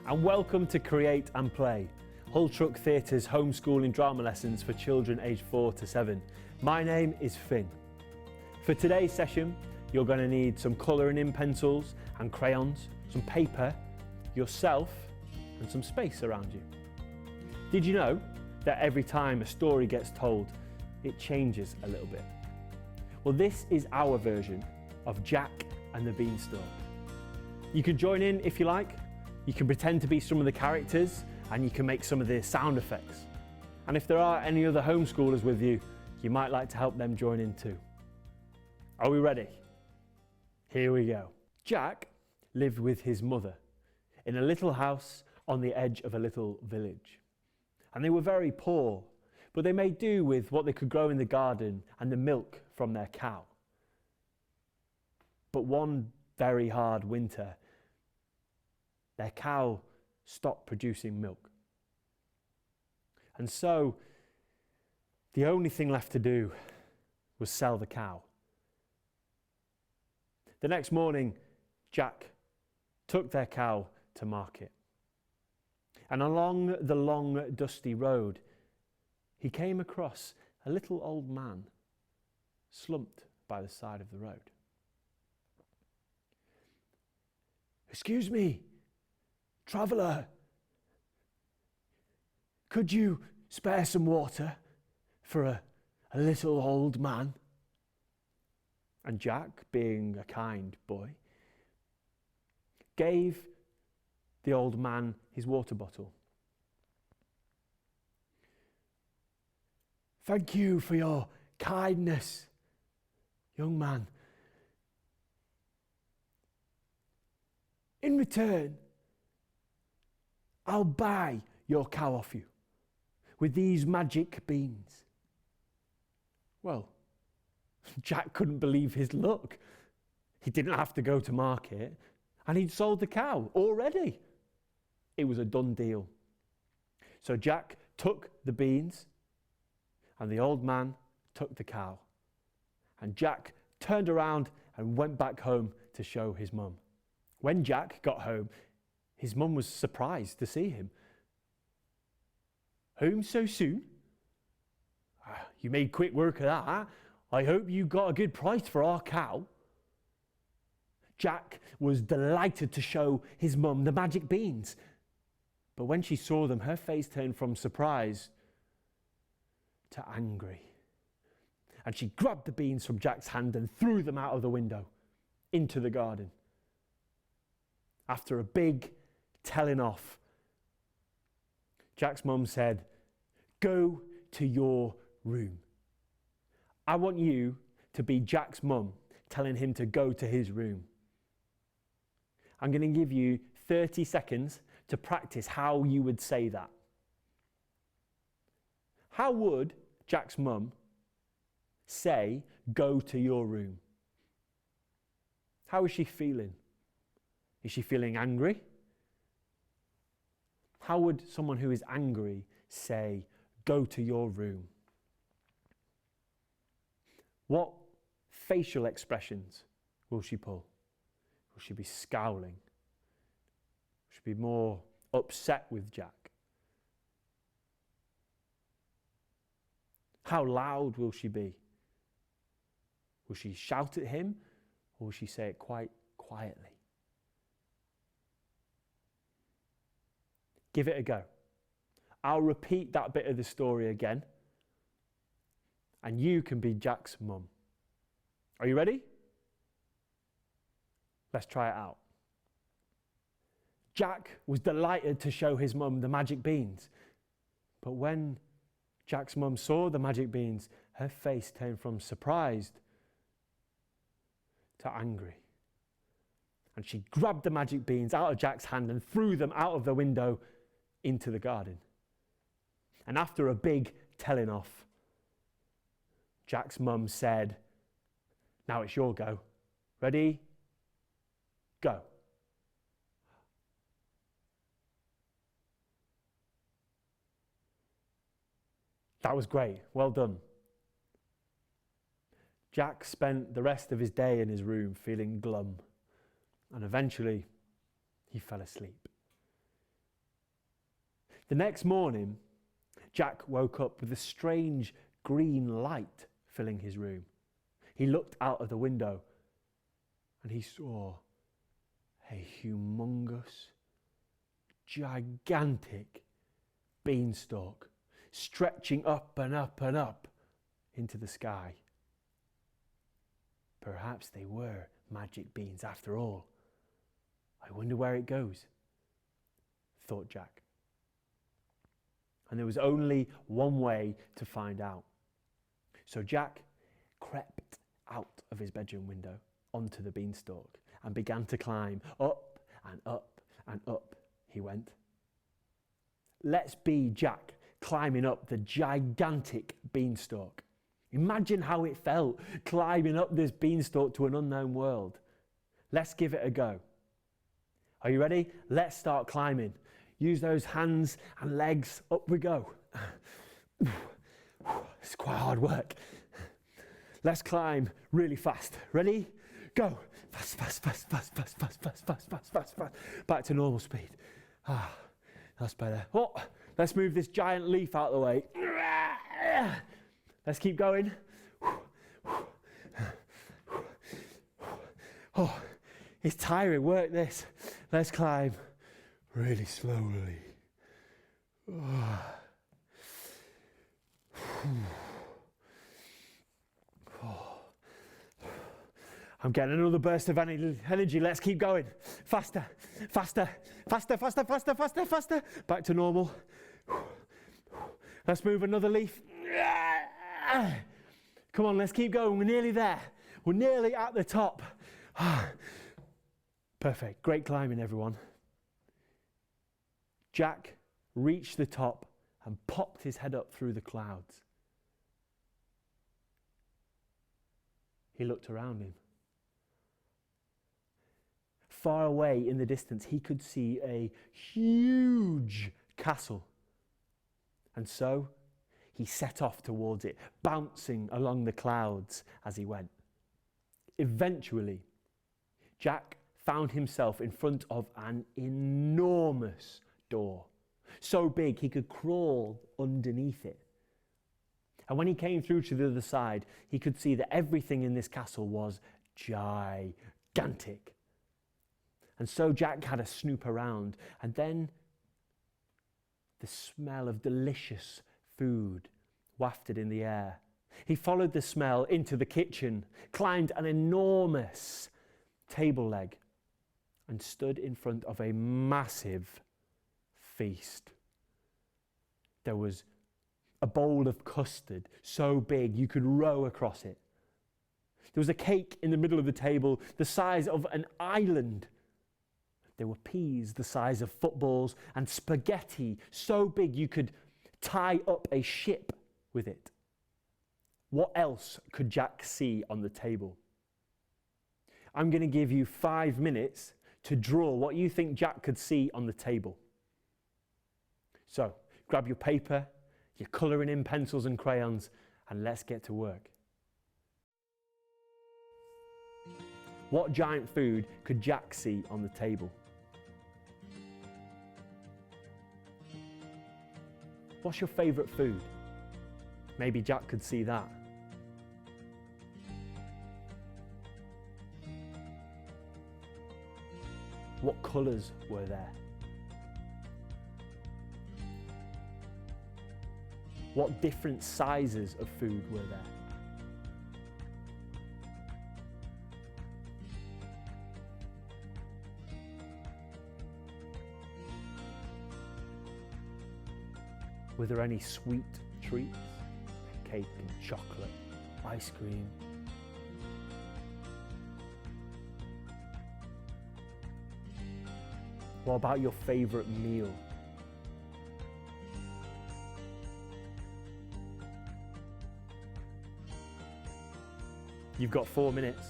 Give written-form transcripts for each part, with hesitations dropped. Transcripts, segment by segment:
and welcome to Create and Play, Hull Truck Theatre's homeschooling drama lessons for children aged 4 to 7. My name is Finn. For today's session, you're going to need some colouring in pencils and crayons, some paper, yourself, and some space around you. Did you know that every time a story gets told, it changes a little bit? Well, this is our version of Jack and the Beanstalk. You can join in if you like. You can pretend to be some of the characters and you can make some of the sound effects. And if there are any other homeschoolers with you, you might like to help them join in too. Are we ready? Here we go. Jack lived with his mother in a little house on the edge of a little village. And they were very poor, but they made do with what they could grow in the garden and the milk from their cow. But one very hard winter, their cow stopped producing milk. And so the only thing left to do was sell the cow. The next morning, Jack took their cow to market. And along the long, dusty road, he came across a little old man slumped by the side of the road. "Excuse me, traveller, could you spare some water for a little old man?" And Jack, being a kind boy, gave the old man his water bottle. "Thank you for your kindness, young man. In return, I'll buy your cow off you with these magic beans." Well, Jack couldn't believe his luck. He didn't have to go to market and he'd sold the cow already. It was a done deal. So Jack took the beans and the old man took the cow. And Jack turned around and went back home to show his mum. When Jack got home, his mum was surprised to see him. "Home so soon? You made quick work of that. I hope you got a good price for our cow." Jack was delighted to show his mum the magic beans. But when she saw them, her face turned from surprise to angry. And she grabbed the beans from Jack's hand and threw them out of the window into the garden. After a big telling off, Jack's mum said, "Go to your room." I want you to be Jack's mum telling him to go to his room. I'm going to give you 30 seconds to practice how you would say that. How would Jack's mum say, "Go to your room"? How is she feeling? Is she feeling angry? How would someone who is angry say, "Go to your room"? What facial expressions will she pull? Will she be scowling? Will she be more upset with Jack? How loud will she be? Will she shout at him or will she say it quite quietly? Give it a go. I'll repeat that bit of the story again, and you can be Jack's mum. Are you ready? Let's try it out. Jack was delighted to show his mum the magic beans. But when Jack's mum saw the magic beans, her face turned from surprised to angry. And she grabbed the magic beans out of Jack's hand and threw them out of the window into the garden. And after a big telling off, Jack's mum said, "Now it's your go. Ready? Go." That was great. Well done. Jack spent the rest of his day in his room feeling glum, and eventually he fell asleep. The next morning, Jack woke up with a strange green light filling his room. He looked out of the window and he saw a humongous, gigantic beanstalk stretching up and up and up into the sky. Perhaps they were magic beans after all. I wonder where it goes, thought Jack. And there was only one way to find out. So Jack crept out of his bedroom window onto the beanstalk and began to climb. Up and up and up he went. Let's be Jack climbing up the gigantic beanstalk. Imagine how it felt climbing up this beanstalk to an unknown world. Let's give it a go. Are you ready? Let's start climbing. Use those hands and legs. Up we go. It's quite hard work. Let's climb really fast. Ready? Go. Fast, fast, fast, fast, fast, fast, fast, fast, fast, fast, fast. Back to normal speed. That's better. Oh, let's move this giant leaf out of the way. Let's keep going. Oh, it's tiring work, this. Let's climb really slowly. I'm getting another burst of energy. Let's keep going. Faster, faster, faster, faster, faster, faster, faster. Back to normal. Let's move another leaf. Come on, let's keep going. We're nearly there. We're nearly at the top. Perfect. Great climbing, everyone. Jack reached the top and popped his head up through the clouds. He looked around him. Far away in the distance, he could see a huge castle. And so he set off towards it, bouncing along the clouds as he went. Eventually, Jack found himself in front of an enormous door, so big he could crawl underneath it. And when he came through to the other side, he could see that everything in this castle was gigantic. And so Jack had a snoop around, and then the smell of delicious food wafted in the air. He followed the smell into the kitchen, climbed an enormous table leg, and stood in front of a massive feast. There was a bowl of custard so big you could row across it. There was a cake in the middle of the table the size of an island. There were peas the size of footballs and spaghetti so big you could tie up a ship with it. What else could Jack see on the table? I'm going to give you 5 minutes to draw what you think Jack could see on the table. So, grab your paper, your colouring in pencils and crayons, and let's get to work. What giant food could Jack see on the table? What's your favourite food? Maybe Jack could see that. What colours were there? What different sizes of food were there? Were there any sweet treats? Cake and chocolate, ice cream? What about your favourite meal? You've got 4 minutes.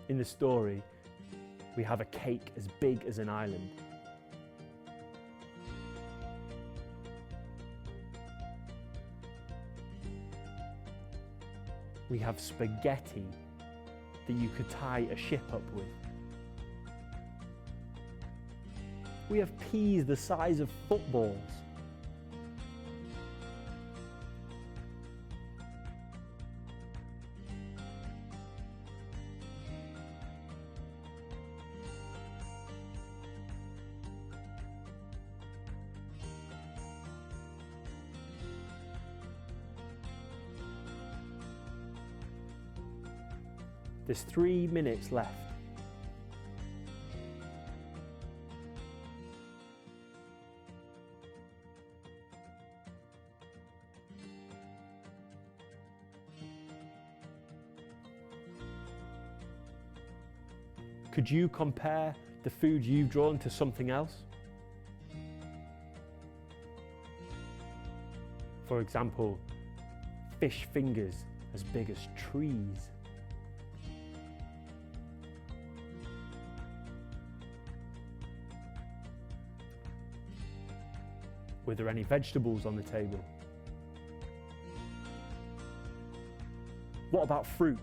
In the story, we have a cake as big as an island. We have spaghetti that you could tie a ship up with. We have peas the size of footballs. There's 3 minutes left. Could you compare the food you've drawn to something else? For example, fish fingers as big as trees. Were there any vegetables on the table? What about fruit?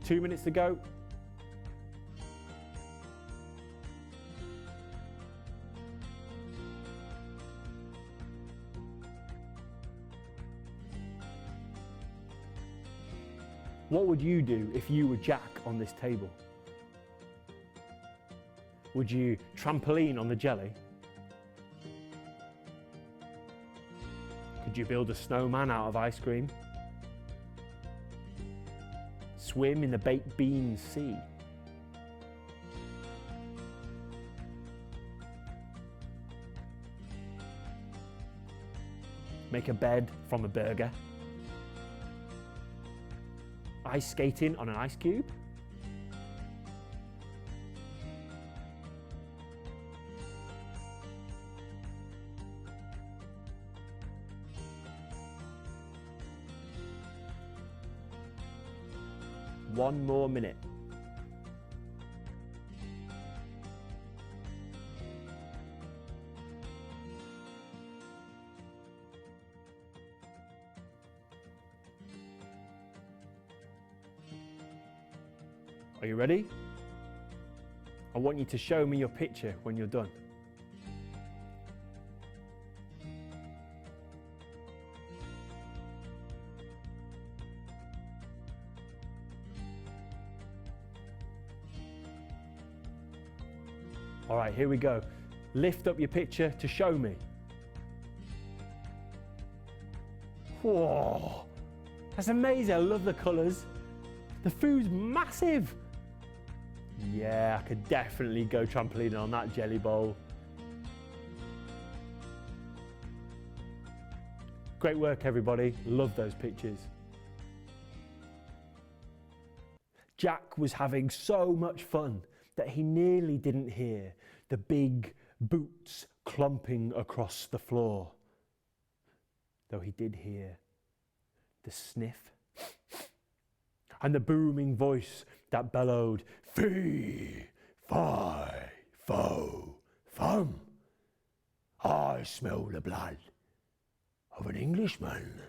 Two minutes to go. What would you do if you were Jack on this table? Would you trampoline on the jelly? Could you build a snowman out of ice cream? Swim in the baked beans sea? Make a bed from a burger? Ice skating on an ice cube? One more minute. Are you ready? I want you to show me your picture when you're done. All right, here we go. Lift up your picture to show me. Whoa, that's amazing. I love the colours. The food's massive. Yeah, I could definitely go trampolining on that jelly bowl. Great work, everybody. Love those pictures. Jack was having so much fun that he nearly didn't hear the big boots clumping across the floor. Though he did hear the sniff and the booming voice that bellowed, "FI FO FUM. I smell the blood of an Englishman.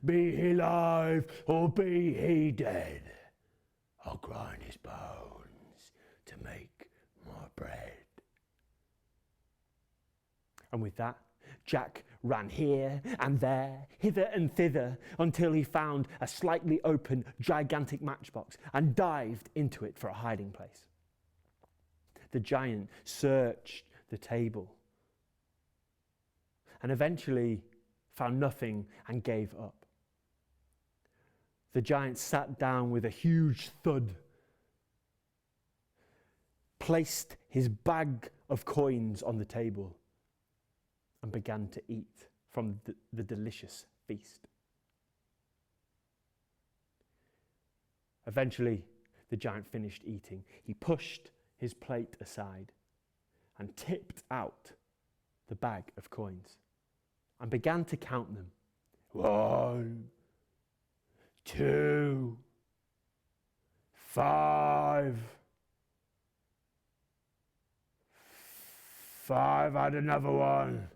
Be he alive or be he dead, I'll grind his bones to make my bread." And with that, Jack ran here and there, hither and thither, until he found a slightly open, gigantic matchbox and dived into it for a hiding place. The giant searched the table and eventually found nothing and gave up. The giant sat down with a huge thud, placed his bag of coins on the table, and began to eat from the delicious feast. Eventually, the giant finished eating. He pushed his plate aside and tipped out the bag of coins and began to count them. 1, 2, 5. 5, add another one.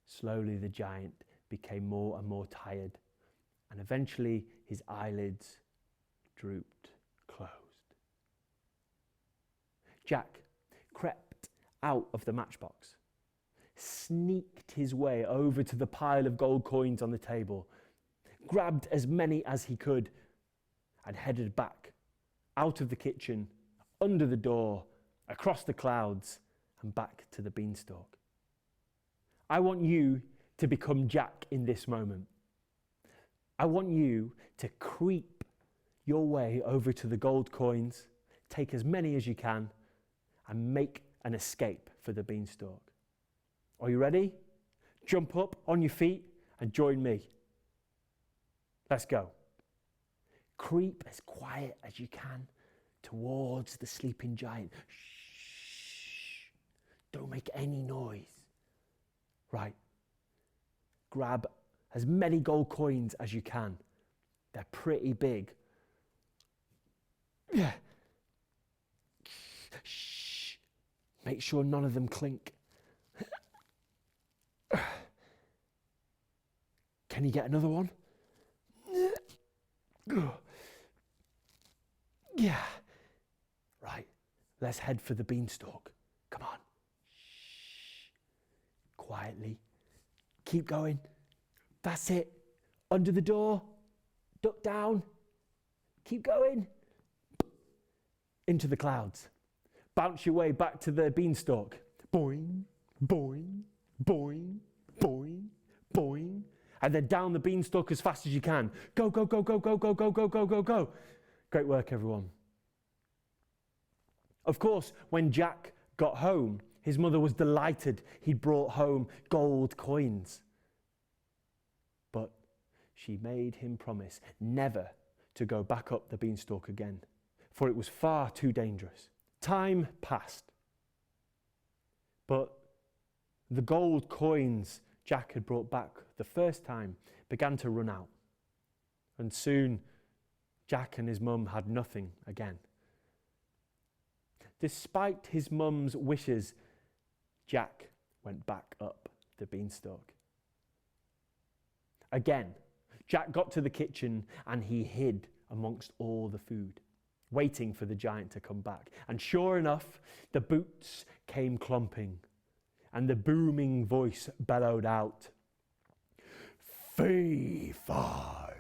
Slowly the giant became more and more tired, and eventually his eyelids drooped closed. Jack crept out of the matchbox, sneaked his way over to the pile of gold coins on the table, grabbed as many as he could, and headed back out of the kitchen, under the door, across the clouds, and back to the Beanstalk. I want you to become Jack in this moment. I want you to creep your way over to the gold coins, take as many as you can, and make an escape for the Beanstalk. Are you ready? Jump up on your feet and join me. Let's go. Creep as quiet as you can towards the sleeping giant. Shh. Don't make any noise. Right. Grab as many gold coins as you can. They're pretty big. Yeah. Shh. Make sure none of them clink. Can you get another one? Yeah. Right. Let's head for the Beanstalk. Come on. Shh. Quietly. Keep going. That's it. Under the door. Duck down. Keep going. Into the clouds. Bounce your way back to the Beanstalk. Boing, boing, boing, boing, boing. And then down the Beanstalk as fast as you can. Go, go, go, go, go, go, go, go, go, go, go. Great work, everyone. Of course, when Jack got home, his mother was delighted he'd brought home gold coins. But she made him promise never to go back up the Beanstalk again, for it was far too dangerous. Time passed, but the gold coins Jack had brought back the first time began to run out, and soon Jack and his mum had nothing again. Despite his mum's wishes, Jack went back up the Beanstalk. Again, Jack got to the kitchen and he hid amongst all the food, waiting for the giant to come back. And sure enough, the boots came clomping, and the booming voice bellowed out, "FI FO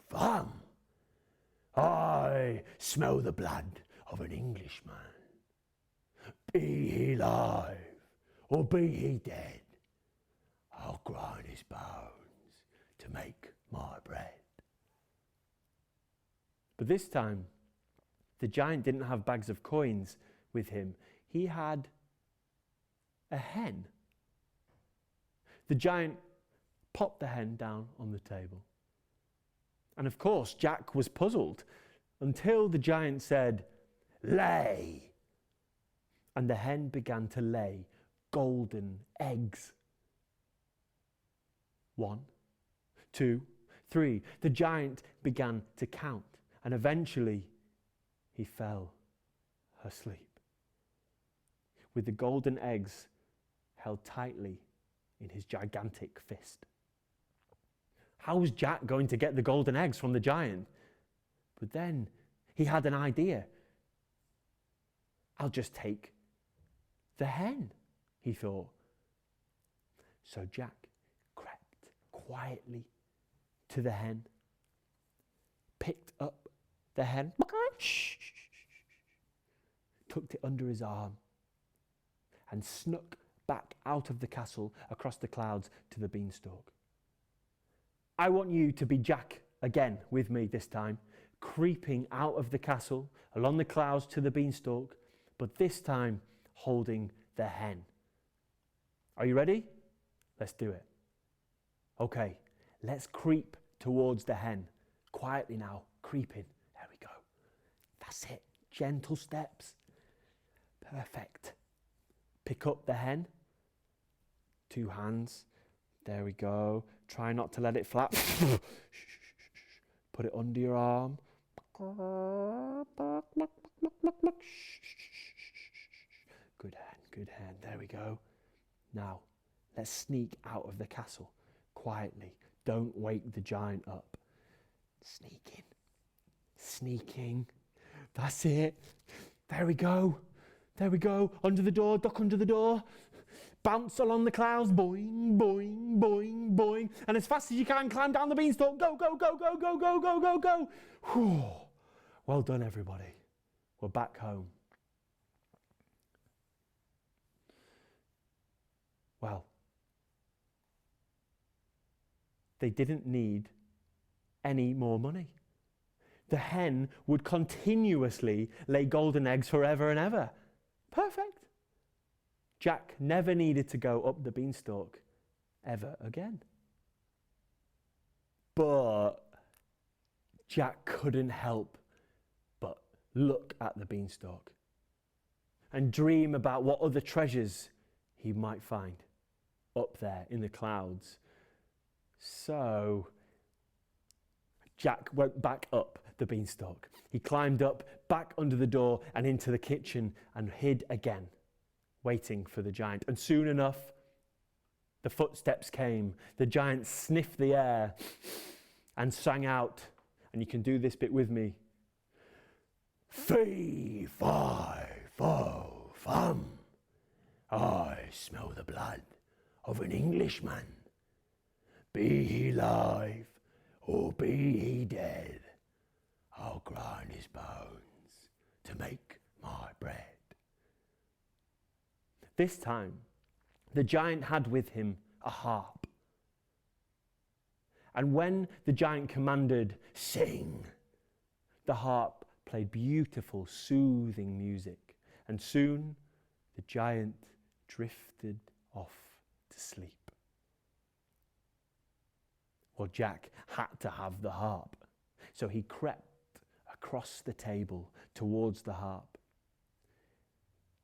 FUM! I smell the blood of an Englishman. Be he alive or be he dead, I'll grind his bones to make my bread." But this time, the giant didn't have bags of coins with him. He had a hen. The giant popped the hen down on the table. And of course, Jack was puzzled until the giant said, "Lay." And the hen began to lay golden eggs. 1, 2, 3. The giant began to count, and eventually he fell asleep, with the golden eggs held tightly in his gigantic fist. How was Jack going to get the golden eggs from the giant? But then he had an idea. "I'll just take the hen," he thought. So Jack crept quietly to the hen, picked up the hen, tucked it under his arm, and snuck back out of the castle across the clouds to the Beanstalk. I want you to be Jack again with me this time, creeping out of the castle along the clouds to the Beanstalk, but this time holding the hen. Are you ready? Let's do it. Okay, let's creep towards the hen. Quietly now, creeping. There we go. That's it. Gentle steps. Perfect. Pick up the hen. 2 hands. There we go. Try not to let it flap. Put it under your arm. Good hen, good hen. There we go. Now, let's sneak out of the castle quietly. Don't wake the giant up. Sneaking. Sneaking. That's it. There we go. There we go. Under the door. Duck under the door. Bounce along the clouds. Boing, boing, boing, boing. And as fast as you can, climb down the beanstalk. Go, go, go, go, go, go, go, go, go. Whew. Well done, everybody. We're back home. Well, they didn't need any more money. The hen would continuously lay golden eggs forever and ever. Perfect. Jack never needed to go up the beanstalk ever again. But Jack couldn't help but look at the beanstalk and dream about what other treasures he might find up there in the clouds. So Jack went back up the beanstalk. He climbed up, back under the door and into the kitchen and hid again, waiting for the giant. And soon enough, the footsteps came. The giant sniffed the air and sang out, and you can do this bit with me. FI FO FUM. I smell the blood of an Englishman. Be he live or be he dead, I'll grind his bones to make my bread. This time, the giant had with him a harp. And when the giant commanded, sing, the harp played beautiful, soothing music. And soon, the giant drifted off to sleep. Well, Jack had to have the harp, so he crept across the table towards the harp,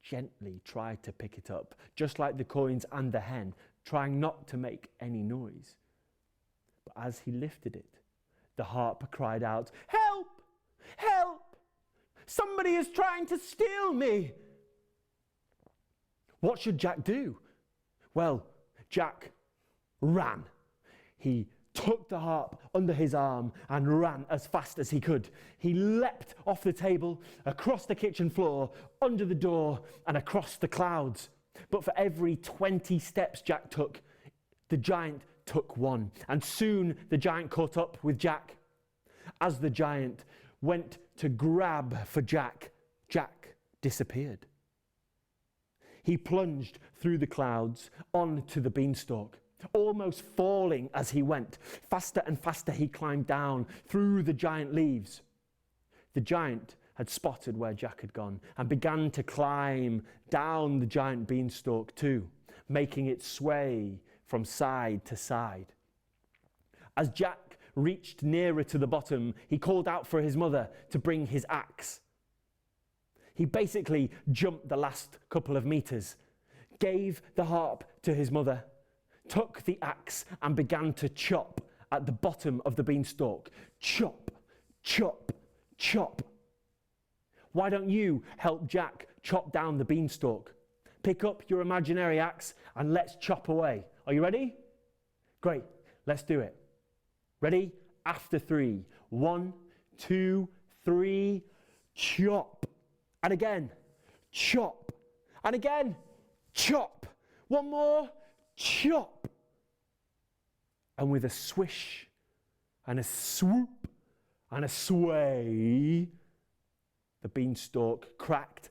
gently tried to pick it up, just like the coins and the hen, trying not to make any noise. But as he lifted it, the harp cried out, "Help! Help! Somebody is trying to steal me!" What should Jack do? Well, Jack ran. He took the harp under his arm and ran as fast as he could. He leapt off the table, across the kitchen floor, under the door, and across the clouds. But for every 20 steps Jack took, the giant took one. And soon the giant caught up with Jack. As the giant went to grab for Jack, Jack disappeared. He plunged through the clouds onto the beanstalk, almost falling as he went. Faster and faster he climbed down through the giant leaves. The giant had spotted where Jack had gone and began to climb down the giant beanstalk too, making it sway from side to side. As Jack reached nearer to the bottom, he called out for his mother to bring his axe. He basically jumped the last couple of meters, gave the harp to his mother, took the axe and began to chop at the bottom of the beanstalk. Chop, chop, chop. Why don't you help Jack chop down the beanstalk? Pick up your imaginary axe and let's chop away. Are you ready? Great, let's do it. Ready? After 3. 1, 2, 3, chop. And again, chop. And again, chop. One more, chop. And with a swish and a swoop and a sway, the beanstalk cracked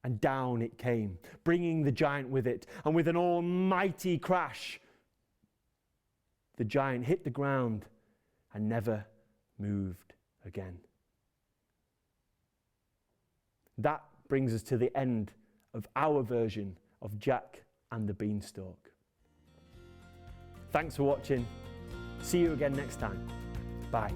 and down it came, bringing the giant with it. And with an almighty crash, the giant hit the ground and never moved again. That brings us to the end of our version of Jack and the Beanstalk. Thanks for watching. See you again next time. Bye.